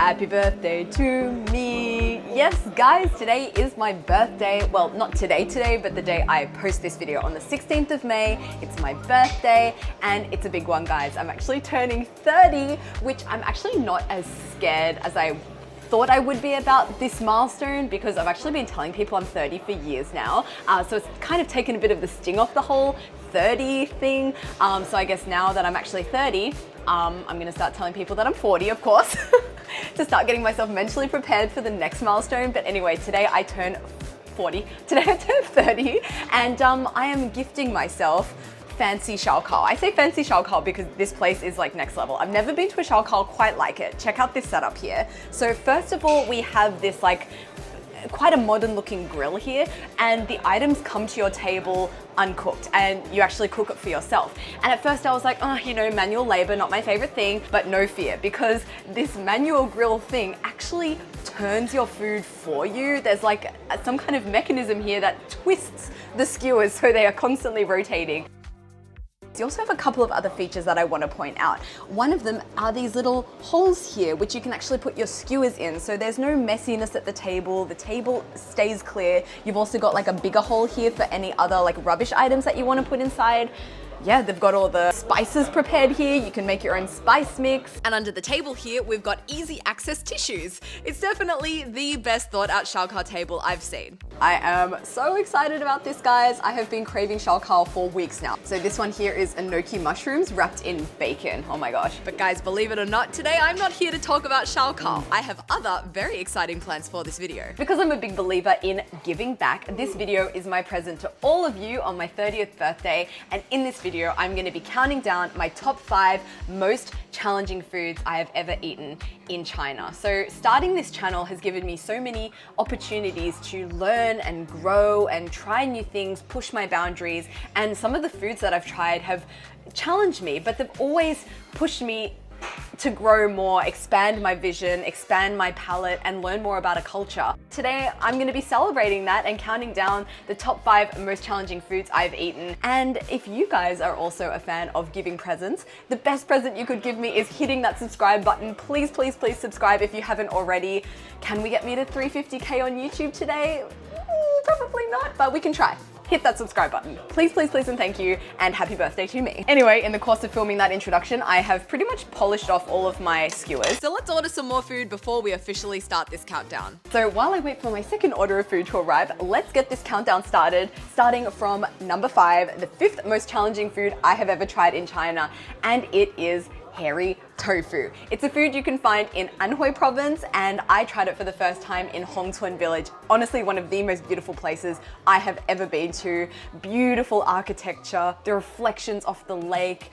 Happy birthday to me. Yes, guys, today is my birthday. Well, not today, but the day I post this video on the 16th of May. It's my birthday and it's a big one, guys. I'm actually turning 30, which I'm actually not as scared as I thought I would be about this milestone because I've actually been telling people I'm 30 for years now. So it's kind of taken a bit of the sting off the whole 30 thing. So I guess now that I'm actually 30, I'm gonna start telling people that I'm 40, of course, to start getting myself mentally prepared for the next milestone. But anyway, today I turn 40. Today I turn 30 and I am gifting myself fancy Shaokao. I say fancy Shaokao because this place is like next level. I've never been to a Shaokao quite like it. Check out this setup here. So first of all, we have this like quite a modern looking grill here, and the items come to your table uncooked and you actually cook it for yourself. And at first I was like, oh, you know, manual labor, not my favorite thing, but no fear, because this manual grill thing actually turns your food for you. There's like some kind of mechanism here that twists the skewers so they are constantly rotating. You also have a couple of other features that I want to point out. One of them are these little holes here, which you can actually put your skewers in. So there's no messiness at the table stays clear. You've also got like a bigger hole here for any other like rubbish items that you want to put inside. Yeah, they've got all the spices prepared here. You can make your own spice mix. And under the table here, we've got easy access tissues. It's definitely the best thought out Shaokao table I've seen. I am so excited about this, guys. I have been craving Shaokao for weeks now. So this one here is enoki mushrooms wrapped in bacon. Oh my gosh. But guys, believe it or not, today I'm not here to talk about Shaokao. I have other very exciting plans for this video. Because I'm a big believer in giving back, this video is my present to all of you on my 30th birthday. And in this video, I'm going to be counting down my top 5 most challenging foods I have ever eaten in China. So starting this channel has given me so many opportunities to learn and grow and try new things, push my boundaries. And some of the foods that I've tried have challenged me, but they've always pushed me to grow more, expand my vision, expand my palate, and learn more about a culture. Today, I'm gonna be celebrating that and counting down the top 5 most challenging foods I've eaten. And if you guys are also a fan of giving presents, the best present you could give me is hitting that subscribe button. Please, please, please subscribe if you haven't already. Can we get me to 350K on YouTube today? Probably not, but we can try. Hit that subscribe button. Please, please, please, and thank you, and happy birthday to me. Anyway, in the course of filming that introduction, I have pretty much polished off all of my skewers. So let's order some more food before we officially start this countdown. So while I wait for my second order of food to arrive, let's get this countdown started, starting from number 5, the 5th most challenging food I have ever tried in China, and it is hairy tofu. It's a food you can find in Anhui province, and I tried it for the first time in Hongtuan village. Honestly, one of the most beautiful places I have ever been to. Beautiful architecture, the reflections off the lake.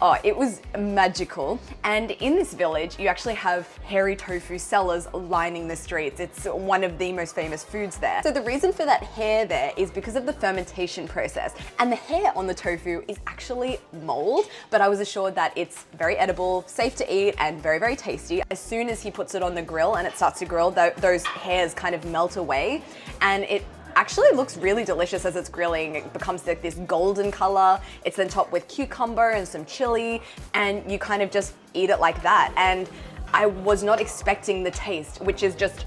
Oh, it was magical. And in this village, you actually have hairy tofu sellers lining the streets. It's one of the most famous foods there. So the reason for that hair there is because of the fermentation process. And the hair on the tofu is actually mold, but I was assured that it's very edible, safe to eat, and very, very tasty. As soon as he puts it on the grill and it starts to grill, those hairs kind of melt away, and it actually looks really delicious as it's grilling. It becomes like this golden color. It's then topped with cucumber and some chili, and you kind of just eat it like that. And I was not expecting the taste, which is just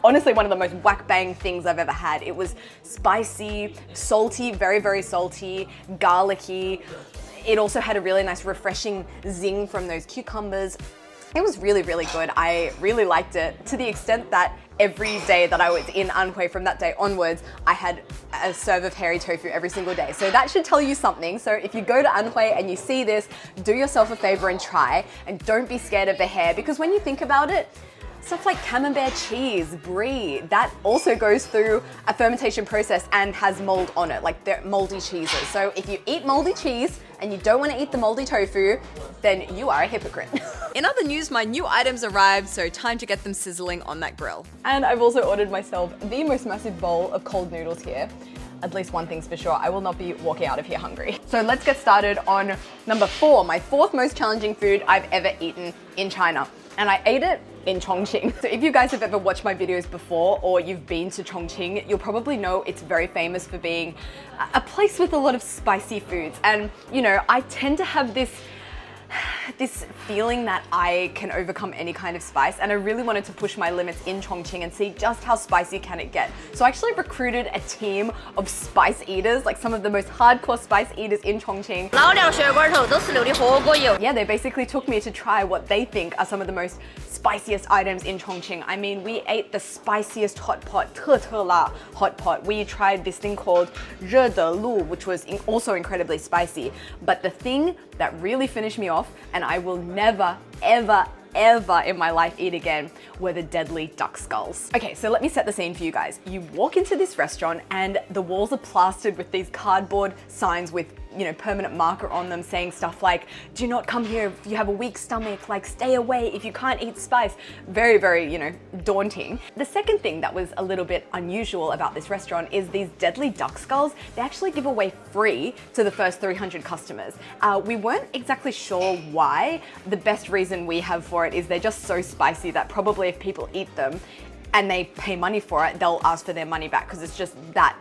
honestly one of the most whack bang things I've ever had. It was spicy, salty, very, very salty, garlicky. It also had a really nice refreshing zing from those cucumbers. It was really, really good. I really liked it, to the extent that every day that I was in Anhui from that day onwards, I had a serve of hairy tofu every single day. So that should tell you something. So if you go to Anhui and you see this, do yourself a favor and try, and don't be scared of the hair, because when you think about it, stuff like camembert cheese, brie, that also goes through a fermentation process and has mold on it, like they're moldy cheeses. So if you eat moldy cheese and you don't want to eat the moldy tofu, then you are a hypocrite. In other news, my new items arrived, so time to get them sizzling on that grill. And I've also ordered myself the most massive bowl of cold noodles here. At least one thing's for sure, I will not be walking out of here hungry. So let's get started on number 4, my 4th most challenging food I've ever eaten in China. And I ate it in Chongqing. So if you guys have ever watched my videos before, or you've been to Chongqing, you'll probably know it's very famous for being a place with a lot of spicy foods. And you know, I tend to have this this feeling that I can overcome any kind of spice, and I really wanted to push my limits in Chongqing and see just how spicy can it get. So I actually recruited a team of spice eaters, like some of the most hardcore spice eaters in Chongqing. Yeah, they basically took me to try what they think are some of the most spiciest items in Chongqing. I mean, we ate the spiciest hot pot, 特特辣 hot pot. We tried this thing called 热的路, which was also incredibly spicy. But the thing that really finished me off, and I will never, ever in my life eat again, were the deadly duck skulls. Okay, so let me set the scene for you guys. You walk into this restaurant and the walls are plastered with these cardboard signs with, you know, permanent marker on them saying stuff like, do not come here if you have a weak stomach, like stay away if you can't eat spice. Very, very, you know, daunting. The second thing that was a little bit unusual about this restaurant is these deadly duck skulls. They actually give away free to the first 300 customers. We weren't exactly sure why. The best reason we have for it is they're just so spicy that probably if people eat them and they pay money for it, they'll ask for their money back because it's just that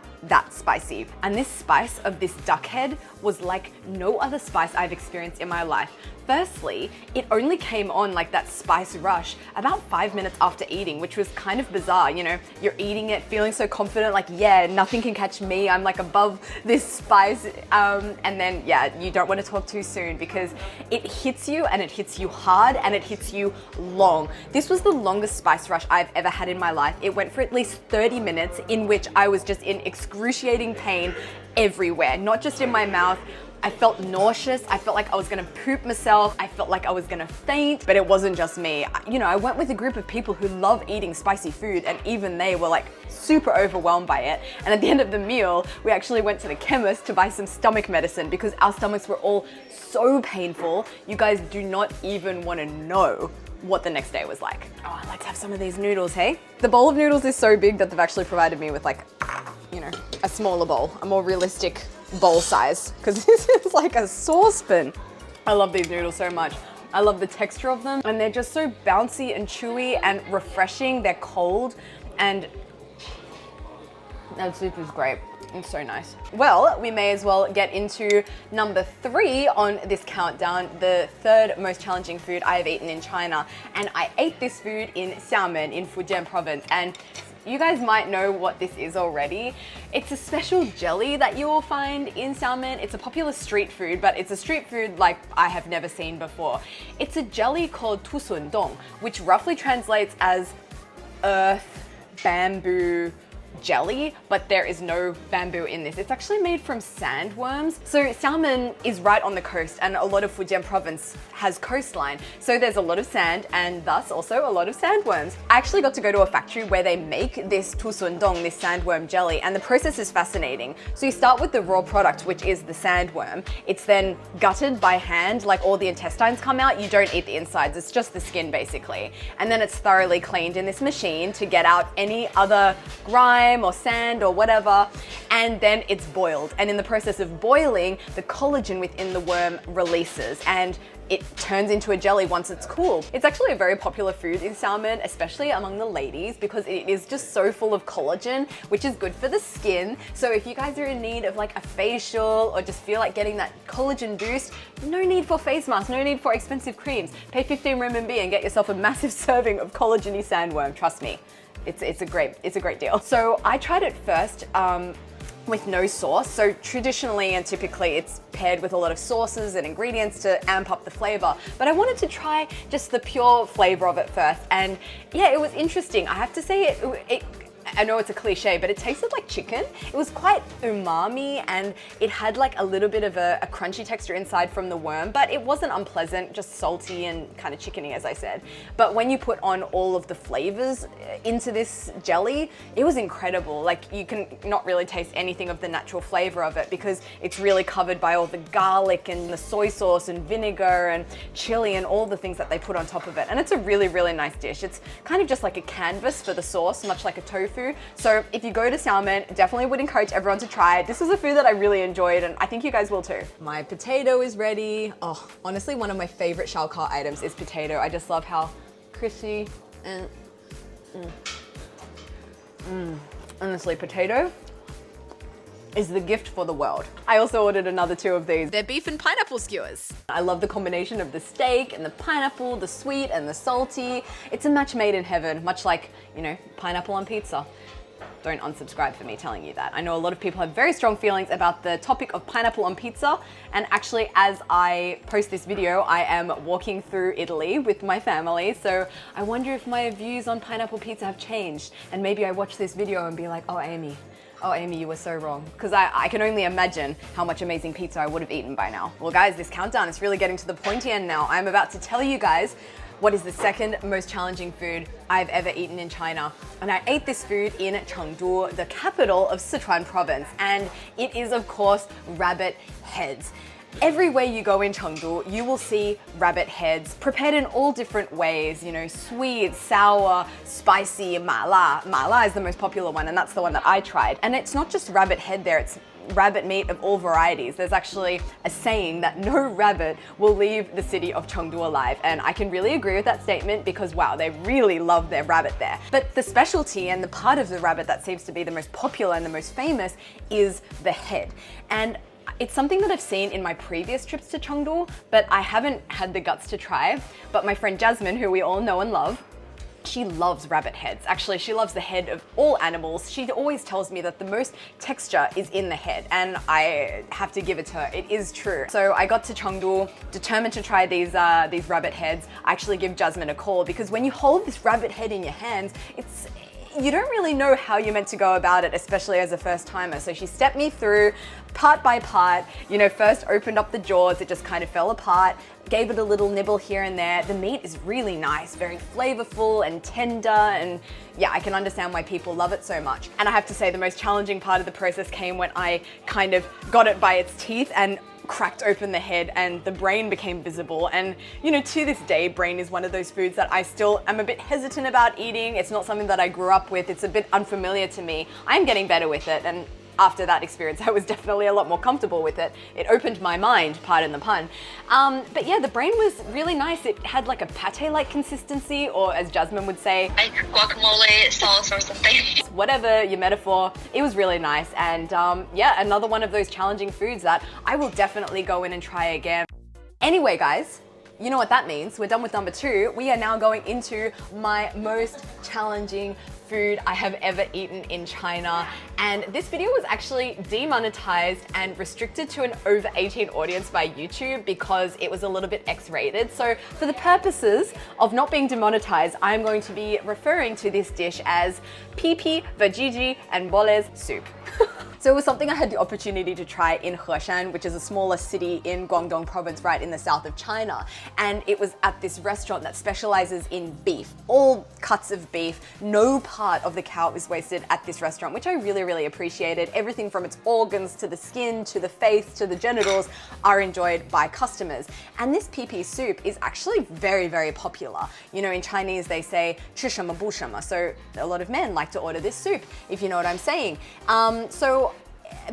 spicy. And this spice of this duck head was like no other spice I've experienced in my life. Firstly, it only came on like that spice rush about 5 minutes after eating, which was kind of bizarre. You know, you're eating it feeling so confident, like, yeah, nothing can catch me. I'm like above this spice. And then, yeah, you don't want to talk too soon because it hits you and it hits you hard and it hits you long. This was the longest spice rush I've ever had in my life. It went for at least 30 minutes in which I was just in excruciating pain everywhere, not just in my mouth. I felt nauseous. I felt like I was gonna poop myself. I felt like I was gonna faint, but it wasn't just me. You know, I went with a group of people who love eating spicy food, and even they were like super overwhelmed by it. And at the end of the meal, we actually went to the chemist to buy some stomach medicine because our stomachs were all so painful. You guys do not even wanna know what the next day was like. Oh, let's have some of these noodles, hey? The bowl of noodles is so big that they've actually provided me with like, you know, a smaller bowl, a more realistic bowl size, because this is like a saucepan. I love these noodles so much. I love the texture of them, and they're just so bouncy and chewy and refreshing. They're cold, and that soup is great. It's so nice. Well, we may as well get into number 3 on this countdown, the third most challenging food I've eaten in China. And I ate this food in Xiamen in Fujian province. And you guys might know what this is already. It's a special jelly that you will find in Xiamen. It's a popular street food, but it's a street food like I have never seen before. It's a jelly called tusundong, which roughly translates as earth, bamboo, jelly, but there is no bamboo in this. It's actually made from sandworms. So Xiamen is right on the coast, and a lot of Fujian province has coastline. So there's a lot of sand and thus also a lot of sandworms. I actually got to go to a factory where they make this tusundong, this sandworm jelly, and the process is fascinating. So you start with the raw product, which is the sandworm. It's then gutted by hand, like all the intestines come out. You don't eat the insides, it's just the skin basically. And then it's thoroughly cleaned in this machine to get out any other grime or sand or whatever, and then it's boiled. And in the process of boiling, the collagen within the worm releases and it turns into a jelly once it's cooled. It's actually a very popular food in Xiamen, especially among the ladies, because it is just so full of collagen, which is good for the skin. So if you guys are in need of like a facial or just feel like getting that collagen boost, no need for face masks, no need for expensive creams. Pay 15 RMB and get yourself a massive serving of collagen-y sandworm, trust me. It's a great deal. So I tried it first with no sauce. So traditionally and typically it's paired with a lot of sauces and ingredients to amp up the flavor. But I wanted to try just the pure flavor of it first. And yeah, it was interesting. I have to say I know it's a cliche, but it tasted like chicken. It was quite umami and it had like a little bit of a crunchy texture inside from the worm, but it wasn't unpleasant, just salty and kind of chickeny, as I said. But when you put on all of the flavors into this jelly, it was incredible. Like you can not really taste anything of the natural flavor of it because it's really covered by all the garlic and the soy sauce and vinegar and chili and all the things that they put on top of it. And it's a really, really nice dish. It's kind of just like a canvas for the sauce, much like a tofu. So if you go to Xiamen, definitely would encourage everyone to try it. This was a food that I really enjoyed and I think you guys will too. My potato is ready. Oh, honestly, one of my favorite Shaokar items is potato. I just love how crispy and honestly, potato is the gift for the world. I also ordered another 2 of these. They're beef and pineapple pineapple skewers. I love the combination of the steak and the pineapple, the sweet and the salty. It's a match made in heaven, much like, you know, pineapple on pizza. Don't unsubscribe for me telling you that. I know a lot of people have very strong feelings about the topic of pineapple on pizza, and actually as I post this video, I am walking through Italy with my family, so I wonder if my views on pineapple pizza have changed, and maybe I watch this video and be like, oh Amy, you were so wrong. Because I can only imagine how much amazing pizza I would have eaten by now. Well guys, this countdown is really getting to the pointy end now. I'm about to tell you guys what is the second most challenging food I've ever eaten in China. And I ate this food in Chengdu, the capital of Sichuan province. And it is of course rabbit heads. Everywhere you go in Chengdu, you will see rabbit heads prepared in all different ways, you know, sweet, sour, spicy, mala. Mala is the most popular one, and that's the one that I tried. And it's not just rabbit head there, it's rabbit meat of all varieties. There's actually a saying that no rabbit will leave the city of Chengdu alive, and I can really agree with that statement because wow, they really love their rabbit there. But the specialty and the part of the rabbit that seems to be the most popular and the most famous is the head. And it's something that I've seen in my previous trips to Chengdu, but I haven't had the guts to try. But my friend Jasmine, who we all know and love, she loves rabbit heads. Actually, she loves the head of all animals. She always tells me that the most texture is in the head, and I have to give it to her. It is true. So I got to Chengdu, determined to try these rabbit heads. I actually give Jasmine a call because when you hold this rabbit head in your hands, you don't really know how you're meant to go about it, especially as a first timer. So she stepped me through part by part, you know, first opened up the jaws, it just kind of fell apart, gave it a little nibble here and there. The meat is really nice, very flavorful and tender, and yeah, I can understand why people love it so much. And I have to say the most challenging part of the process came when I kind of got it by its teeth and cracked open the head and the brain became visible. And you know, to this day, brain is one of those foods that I still am a bit hesitant about eating. It's not something that I grew up with. It's a bit unfamiliar to me. I'm getting better with it, and after that experience, I was definitely a lot more comfortable with it. It opened my mind, pardon the pun. But yeah, the brain was really nice. It had like a pate-like consistency, or as Jasmine would say, like guacamole sauce or something. Whatever your metaphor, it was really nice. And yeah, another one of those challenging foods that I will definitely go in and try again. Anyway, guys, you know what that means. We're done with number 2. We are now going into my most challenging food I have ever eaten in China. And this video was actually demonetized and restricted to an over 18 audience by YouTube because it was a little bit X-rated. So for the purposes of not being demonetized, I'm going to be referring to this dish as pipi, vajiji, and boles soup. So it was something I had the opportunity to try in Heshan, which is a smaller city in Guangdong province right in the south of China. And it was at this restaurant that specializes in beef, all cuts of beef. No part of the cow is wasted at this restaurant, which I really, really appreciated. Everything from its organs to the skin, to the face, to the genitals are enjoyed by customers. And this pipi soup is actually very, very popular. You know, in Chinese, they say 吃什么不什么. So a lot of men like to order this soup, if you know what I'm saying. So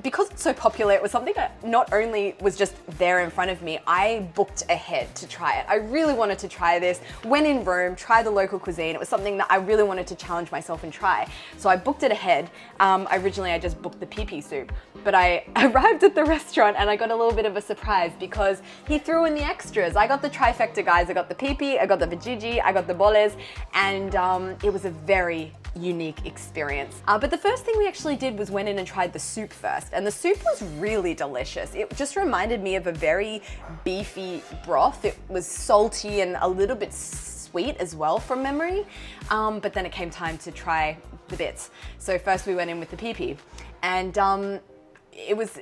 because it's so popular, it was something that not only was just there in front of me, I booked ahead to try it. I really wanted to try this. When in Rome, try the local cuisine. It was something that I really wanted to challenge myself and try. So I booked it ahead. Originally, I just booked the pipi soup, but I arrived at the restaurant and I got a little bit of a surprise because he threw in the extras. I got the trifecta, guys. I got the pipi, I got the vajiji, I got the boles, and it was a very unique experience. But the first thing we actually did was went in and tried the soup first, and the soup was really delicious. It just reminded me of a very beefy broth. It was salty and a little bit sweet as well from memory, but then it came time to try the bits. So first we went in with the pipi, and it was,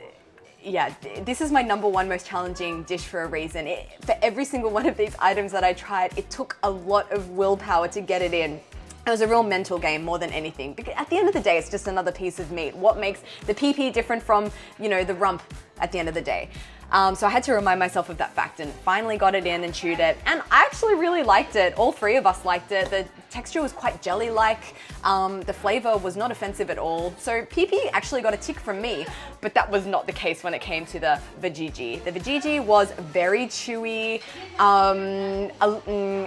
yeah, this is my #1 most challenging dish for a reason. For every single one of these items that I tried, it took a lot of willpower to get it in. It was a real mental game more than anything, because at the end of the day, it's just another piece of meat. What makes the pipi different from, you know, the rump at the end of the day? So I had to remind myself of that fact and finally got it in and chewed it. And I actually really liked it. All 3 of us liked it. The texture was quite jelly-like. The flavor was not offensive at all. So pipi actually got a tick from me, but that was not the case when it came to the vajiji. The vajiji was very chewy,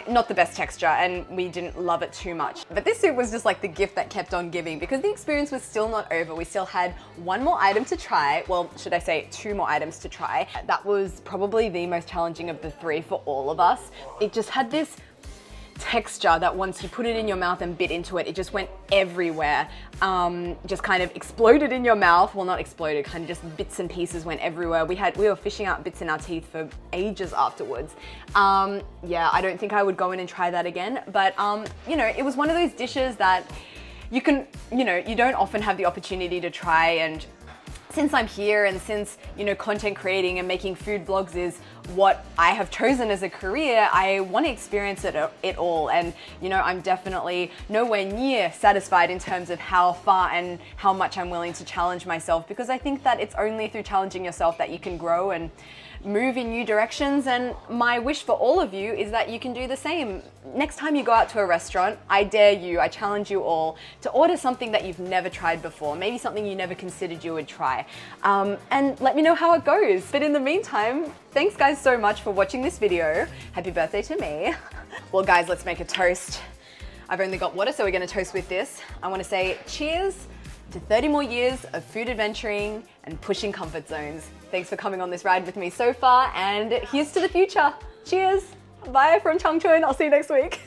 not the best texture, and we didn't love it too much. But this soup was just like the gift that kept on giving, because the experience was still not over. We still had 1 more item to try. Well, should I say 2 more items to try. That was probably the most challenging of the three for all of us. It just had this texture that once you put it in your mouth and bit into it, it just went everywhere. Just kind of exploded in your mouth. Well, not exploded, kind of just bits and pieces went everywhere. We were fishing out bits in our teeth for ages afterwards. Yeah, I don't think I would go in and try that again, but you know, it was one of those dishes that you can, you know, you don't often have the opportunity to try. And since I'm here and since, you know, content creating and making food vlogs is what I have chosen as a career, I want to experience it all. And, you know, I'm definitely nowhere near satisfied in terms of how far and how much I'm willing to challenge myself, because I think that it's only through challenging yourself that you can grow and move in new directions. And my wish for all of you is that you can do the same. Next time you go out to a restaurant, I dare you, I challenge you all to order something that you've never tried before, maybe something you never considered you would try, and let me know how it goes. But in the meantime, thanks guys so much for watching this video. Happy birthday to me. Well guys, let's make a toast. I've only got water, so we're gonna toast with this. I wanna say cheers to 30 more years of food adventuring and pushing comfort zones. Thanks for coming on this ride with me so far, and here's to the future. Cheers. Bye from Changchun. I'll see you next week.